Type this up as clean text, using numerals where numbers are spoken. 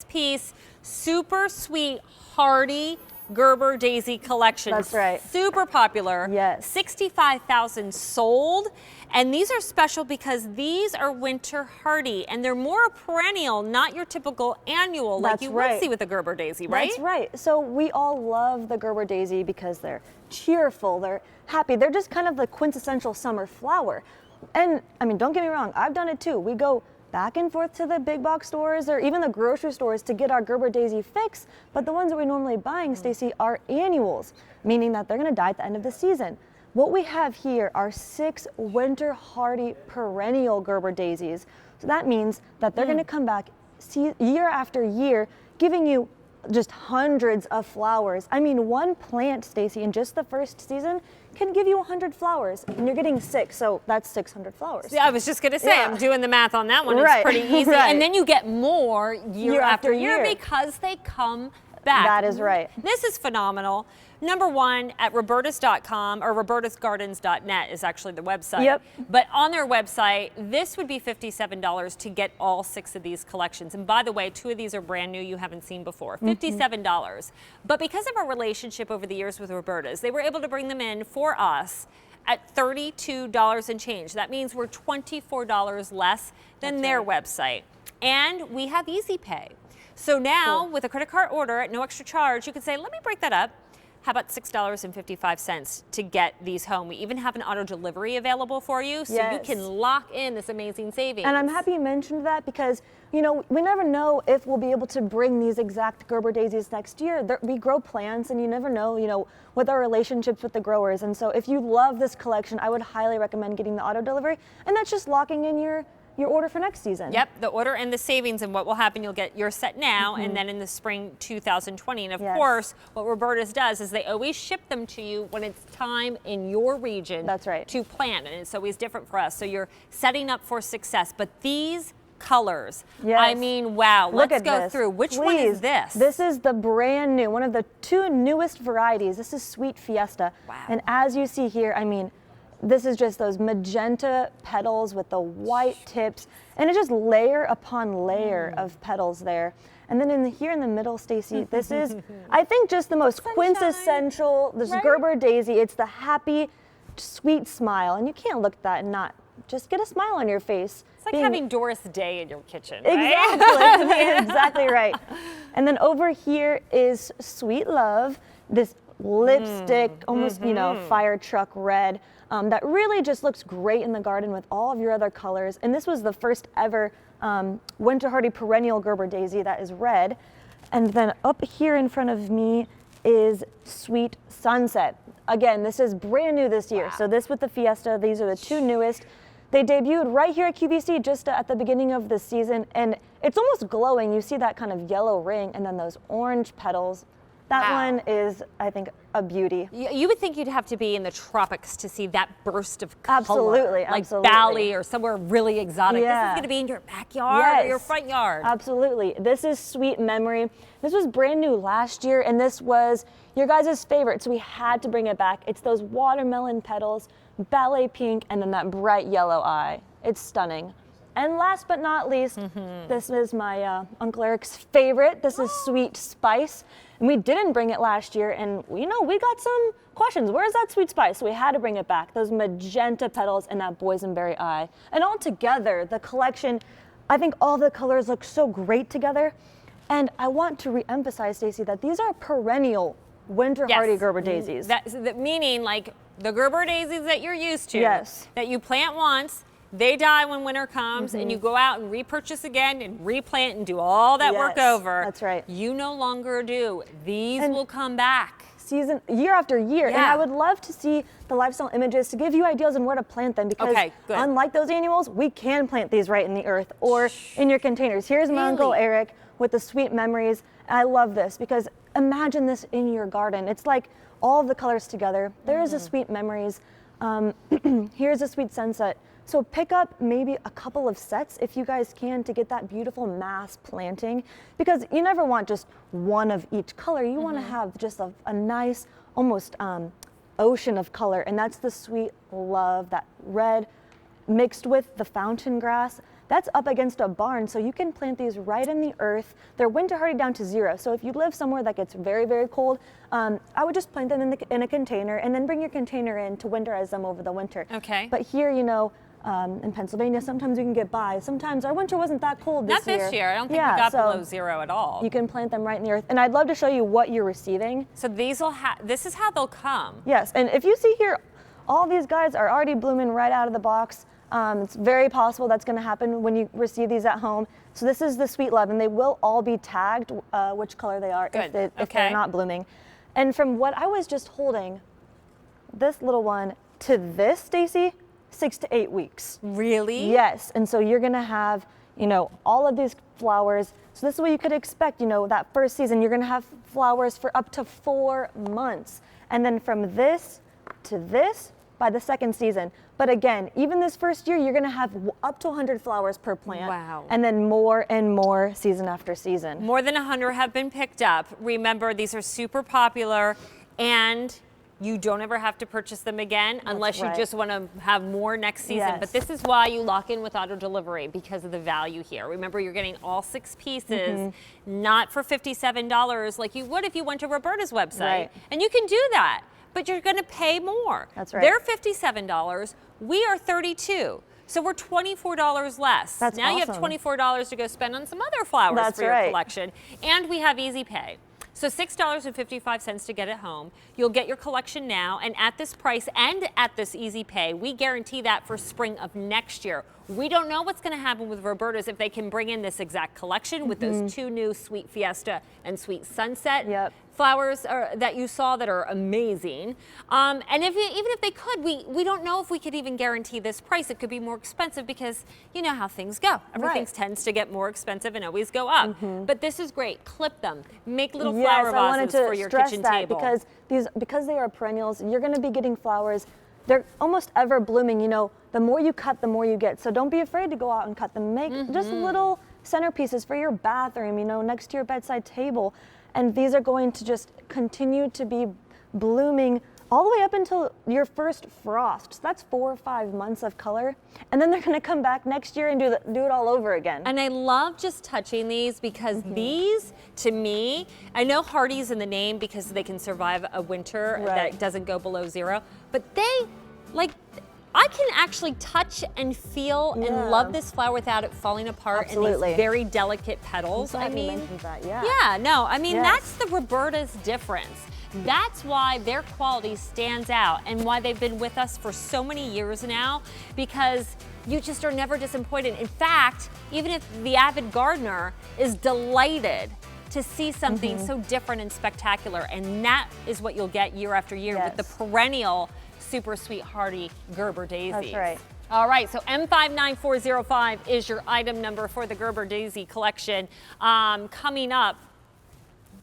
6-piece, super sweet, hardy Gerber Daisy collection. That's right. Super popular. Yes. 65,000 sold. And these are special because these are winter hardy and they're more perennial, not your typical annual like you would see with a Gerber Daisy, right? That's right. So we all love the Gerber Daisy because they're cheerful, they're happy. They're just kind of the quintessential summer flower. And I mean, don't get me wrong, I've done it too. We go back and forth to the big box stores or even the grocery stores to get our Gerber Daisy fix, but the ones that we're normally buying, Stacy, are annuals, meaning that they're gonna die at the end of the season. What we have here are 6 winter hardy perennial Gerber Daisies. So that means that they're gonna come back year after year, giving you just hundreds of flowers. I mean, one plant, Stacy, in just the first season can give you 100 flowers, and you're getting 6, so that's 600 flowers. Yeah, I was just gonna say, I'm doing the math on that one. Right. It's pretty easy. Right. And then you get more year after year because they come back. That is right. This is phenomenal. Number one, at robertas.com or robertasgardens.net is actually the website. Yep. But on their website, this would be $57 to get all 6 of these collections. And by the way, 2 of these are brand new you haven't seen before. $57. But because of our relationship over the years with Roberta's, they were able to bring them in for us at $32 and change. That means we're $24 less than their website. And we have Easy Pay. So now with a credit card order at no extra charge, you can say, let me break that up. How about $6.55 to get these home? We even have an auto delivery available for you, so you can lock in this amazing savings. And I'm happy you mentioned that because, you know, we never know if we'll be able to bring these exact Gerber Daisies next year. We grow plants and you never know, you know, with our relationships with the growers. And so if you love this collection, I would highly recommend getting the auto delivery. And that's just locking in your order for next season. Yep, the order and the savings, and what will happen, you'll get your set now and then in the spring 2020. And of course, what Roberta's does is they always ship them to you when it's time in your region to plant, and it's always different for us. So you're setting up for success. But these colors, I mean, wow, let's go through. Which one is this? This is the brand new, one of the 2 newest varieties. This is Sweet Fiesta. Wow. And as you see here, I mean, this is just those magenta petals with the white tips, and it's just layer upon layer of petals there. And then here in the middle, Stacy, this is, I think, just the most quintessential, this Gerber Daisy. It's the happy, sweet smile, and you can't look at that and not just get a smile on your face. It's like having Doris Day in your kitchen, right? Exactly, exactly right. And then over here is Sweet Love, this lipstick, almost, you know, fire truck red. That really just looks great in the garden with all of your other colors. And this was the first ever winter hardy perennial Gerber Daisy that is red. And then up here in front of me is Sweet Sunset. Again, this is brand new this year. So this with the Fiesta, these are the 2 newest. They debuted right here at QVC just at the beginning of the season. And it's almost glowing. You see that kind of yellow ring and then those orange petals. That one is, I think, a beauty. You would think you'd have to be in the tropics to see that burst of color. Absolutely, like absolutely. Bali or somewhere really exotic. This is going to be in your backyard or your front yard. Absolutely. This is Sweet Memory. This was brand new last year, and this was your guys' favorite, so we had to bring it back. It's those watermelon petals, ballet pink, and then that bright yellow eye. It's stunning. And last but not least, this is my Uncle Eric's favorite. This is Sweet Spice. And we didn't bring it last year, and you know, we got some questions. Where's that Sweet Spice? So we had to bring it back. Those magenta petals and that boysenberry eye. And all together, the collection, I think all the colors look so great together. And I want to re-emphasize, Stacey, that these are perennial winter hardy Gerber Daisies. That meaning like the Gerber Daisies that you're used to, that you plant once, they die when winter comes, and you go out and repurchase again and replant and do all that work over. That's right. You no longer do. These will come back. Year after year. And I would love to see the lifestyle images to give you ideas on where to plant them, because unlike those annuals, we can plant these right in the earth or in your containers. Here's my Uncle Eric with the Sweet Memories. I love this because imagine this in your garden. It's like all of the colors together. There is a Sweet Memories. Here's a Sweet Sunset. So pick up maybe a couple of sets if you guys can to get that beautiful mass planting, because you never want just one of each color. You want to have just a nice, almost ocean of color, and that's the Sweet Love, that red mixed with the fountain grass. that's up against a barn, so you can plant these right in the earth. They're winter hardy down to 0. So if you live somewhere that gets very, very cold, I would just plant them in a container and then bring your container in to winterize them over the winter. Okay. But here, you know, in Pennsylvania, sometimes we can get by. Sometimes our winter wasn't that cold this year. Not this year. I don't think we got below 0 at all. You can plant them right in the earth. And I'd love to show you what you're receiving. So these will this is how they'll come. Yes, and if you see here, all these guys are already blooming right out of the box. It's very possible that's going to happen when you receive these at home. So this is the Sweet Love, and they will all be tagged which color they are if they're not blooming. And from what I was just holding, this little one to this, Stacy, 6 to 8 weeks. Really? Yes, and so you're going to have, you know, all of these flowers. So this is what you could expect, you know, that first season, you're going to have flowers for up to 4 months. And then from this to this, by the second season. But again, even this first year, you're gonna have up to 100 flowers per plant. Wow. And then more and more season after season. More than 100 have been picked up. Remember, these are super popular, and you don't ever have to purchase them again unless you just want to have more next season. Yes. But this is why you lock in with auto delivery, because of the value here. Remember, you're getting all 6 pieces, not for $57 like you would if you went to Roberta's website. Right. And you can do that, but you're going to pay more. That's right. They're $57. We are $32. So we're $24 less. That's now you have awesome. $24 to go spend on some other flowers for your collection. And we have easy pay. So $6.55 to get it home. You'll get your collection now, and at this price and at this easy pay, we guarantee that for spring of next year. We don't know what's going to happen with Roberta's if they can bring in this exact collection with those 2 new Sweet Fiesta and Sweet Sunset flowers that you saw that are amazing. And even if they could, we don't know if we could even guarantee this price. It could be more expensive because you know how things go. Everything tends to get more expensive and always go up. But this is great. Clip them. Make little flower vases for your kitchen table. Because they are perennials, you're going to be getting flowers. They're almost ever blooming. You know, the more you cut, the more you get. So don't be afraid to go out and cut them. Make just little centerpieces for your bathroom, you know, next to your bedside table. And these are going to just continue to be blooming all the way up until your first frost. So that's 4 or 5 months of color. And then they're going to come back next year and do it all over again. And I love just touching these because these, to me, I know hardy's in the name because they can survive a winter that doesn't go below 0, but they, like, I can actually touch and feel and love this flower without it falling apart in these very delicate petals. I mean, that, that's the Roberta's difference. That's why their quality stands out and why they've been with us for so many years now, because you just are never disappointed. In fact, even if the avid gardener is delighted to see something so different and spectacular, and that is what you'll get year after year with the perennial super sweet hardy Gerber Daisies. That's right. All right, so M59405 is your item number for the Gerber Daisy collection. Coming up,